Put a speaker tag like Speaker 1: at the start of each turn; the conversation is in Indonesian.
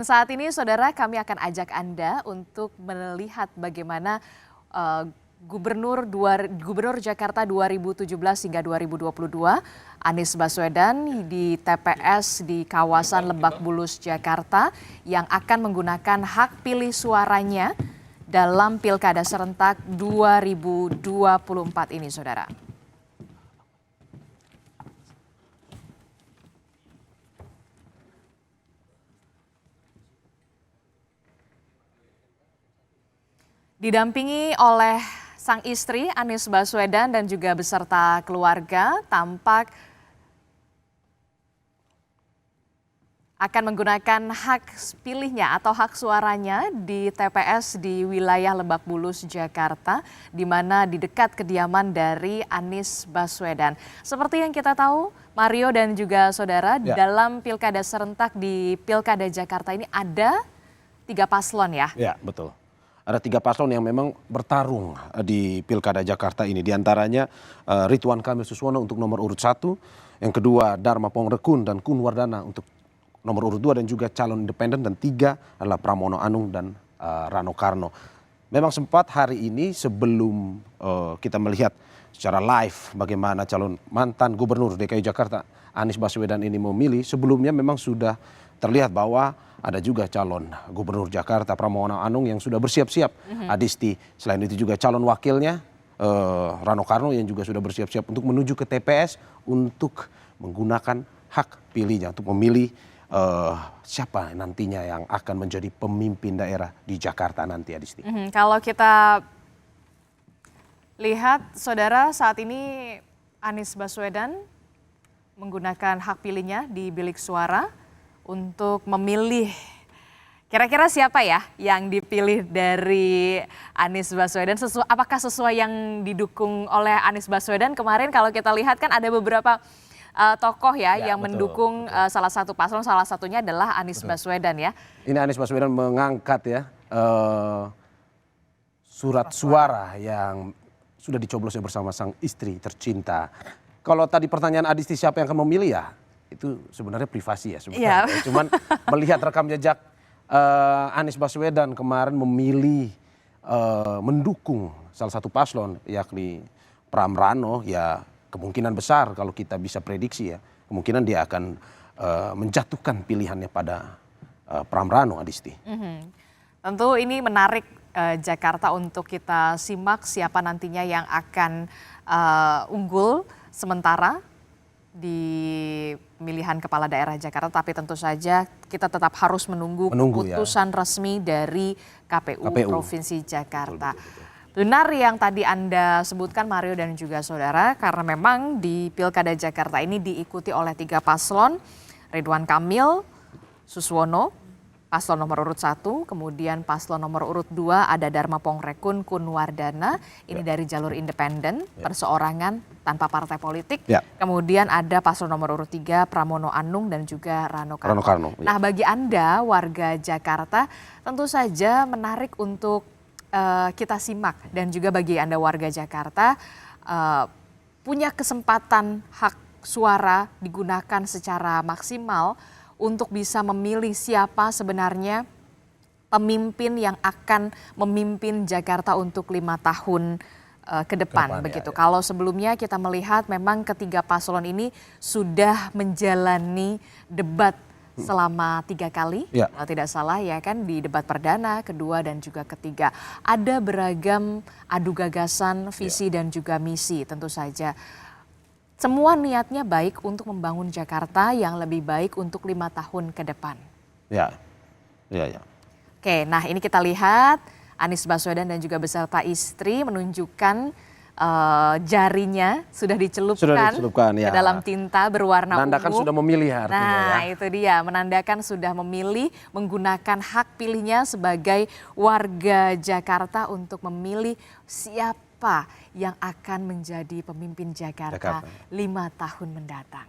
Speaker 1: Saat ini saudara kami akan ajak Anda untuk melihat bagaimana Gubernur Jakarta 2017 hingga 2022 Anies Baswedan di TPS di kawasan Lebak Bulus Jakarta yang akan menggunakan hak pilih suaranya dalam Pilkada serentak 2024 ini saudara. Didampingi oleh sang istri Anies Baswedan dan juga beserta keluarga tampak akan menggunakan hak pilihnya atau hak suaranya di TPS di wilayah Lebak Bulus, Jakarta, di mana di dekat kediaman dari Anies Baswedan. Seperti yang kita tahu, Mario dan juga saudara, dalam Pilkada serentak di Pilkada Jakarta ini ada 3 paslon ya?
Speaker 2: Ya, betul. Ada 3 paslon yang memang bertarung di Pilkada Jakarta ini. Di antaranya Ridwan Kamil Suswono untuk nomor urut 1, yang kedua Dharma Pongrekun dan Kun Wardana untuk nomor urut 2 dan juga calon independen, dan 3 adalah Pramono Anung dan Rano Karno. Memang sempat hari ini sebelum kita melihat secara live bagaimana calon mantan Gubernur DKI Jakarta Anies Baswedan ini memilih, sebelumnya memang sudah terlihat bahwa ada juga calon Gubernur Jakarta Pramono Anung yang sudah bersiap-siap, Adisti. Selain itu juga calon wakilnya Rano Karno yang juga sudah bersiap-siap untuk menuju ke TPS untuk menggunakan hak pilihnya untuk memilih siapa nantinya yang akan menjadi pemimpin daerah di Jakarta nanti, Adisti.
Speaker 1: Kalau kita lihat saudara, saat ini Anies Baswedan menggunakan hak pilihnya di bilik suara untuk memilih kira-kira siapa ya yang dipilih dari Anies Baswedan. Apakah sesuai yang didukung oleh Anies Baswedan? Kemarin kalau kita lihat kan ada beberapa tokoh ya yang mendukung salah satu paslon, salah satunya adalah Anies Baswedan ya.
Speaker 2: Ini Anies Baswedan mengangkat ya surat suara yang sudah dicoblosnya bersama sang istri tercinta. Kalau tadi pertanyaan Adisti siapa yang akan memilih, ya itu sebenarnya privasi ya sebenarnya. Cuman melihat rekam jejak Anies Baswedan kemarin memilih mendukung salah satu paslon yakni Pram Rano, ya kemungkinan besar kalau kita bisa prediksi ya, kemungkinan dia akan menjatuhkan pilihannya pada Pram Rano, Adisti.
Speaker 1: Tentu ini menarik Jakarta untuk kita simak siapa nantinya yang akan unggul sementara di pemilihan kepala daerah Jakarta, tapi tentu saja kita tetap harus menunggu keputusan resmi dari KPU Provinsi Jakarta. Benar yang tadi Anda sebutkan Mario dan juga saudara, karena memang di Pilkada Jakarta ini diikuti oleh 3 paslon, Ridwan Kamil Suswono, paslon nomor urut 1, kemudian paslon nomor urut 2 ada Dharma Pongrekun Kun Wardana, ini dari jalur independen, perseorangan tanpa partai politik. Kemudian ada paslon nomor urut 3 Pramono Anung dan juga Rano Karno. Nah, bagi Anda warga Jakarta tentu saja menarik untuk kita simak, dan juga bagi Anda warga Jakarta punya kesempatan hak suara digunakan secara maksimal untuk bisa memilih siapa sebenarnya pemimpin yang akan memimpin Jakarta untuk 5 tahun ke depan begitu. Kalau sebelumnya kita melihat memang ketiga paslon ini sudah menjalani debat selama 3 kali, kalau tidak salah ya kan, di debat perdana, kedua dan juga ketiga. Ada beragam adu gagasan, visi dan juga misi tentu saja. Semua niatnya baik untuk membangun Jakarta yang lebih baik untuk 5 tahun ke depan.
Speaker 2: Ya.
Speaker 1: Oke, nah ini kita lihat Anies Baswedan dan juga beserta istri menunjukkan jarinya sudah dicelupkan ke dalam tinta berwarna ungu.
Speaker 2: Menandakan sudah memilih artinya.
Speaker 1: Nah itu dia, menandakan sudah memilih menggunakan hak pilihnya sebagai warga Jakarta untuk memilih siapa yang akan menjadi pemimpin Jakarta 5 tahun mendatang.